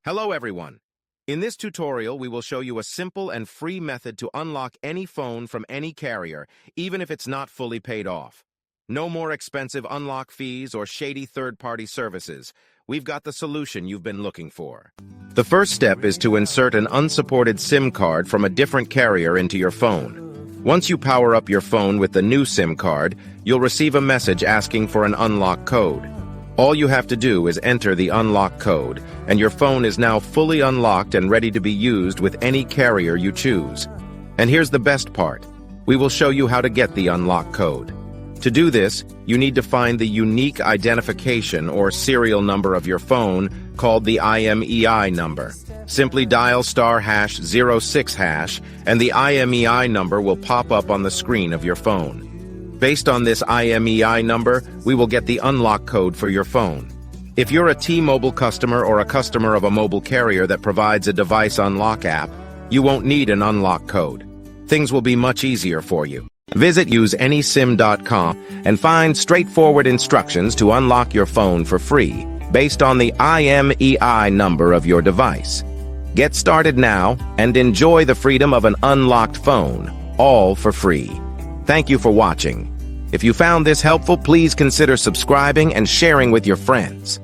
Hello everyone. In this tutorial, we will show you a simple and free method to unlock any phone from any carrier, even if it's not fully paid off. No more expensive unlock fees or shady third-party services. We've got the solution you've been looking for. The first step is to insert an unsupported SIM card from a different carrier into your phone. Once you power up your phone with the new SIM card, you'll receive a message asking for an unlock code. All you have to do is enter the unlock code, and your phone is now fully unlocked and ready to be used with any carrier you choose. And here's the best part. We will show you how to get the unlock code. To do this, you need to find the unique identification or serial number of your phone called the imei number. Simply dial *#06# and the imei number will pop up on the screen of your phone. Based on this imei number, we will get the unlock code for your phone. If you're a T-Mobile customer or a customer of a mobile carrier that provides a device unlock app, you won't need an unlock code. Things will be much easier for you. Visit useanysim.com and find straightforward instructions to unlock your phone for free, based on the imei number of your device. Get started now and enjoy the freedom of an unlocked phone, all for free. Thank you for watching. If you found this helpful, please consider subscribing and sharing with your friends.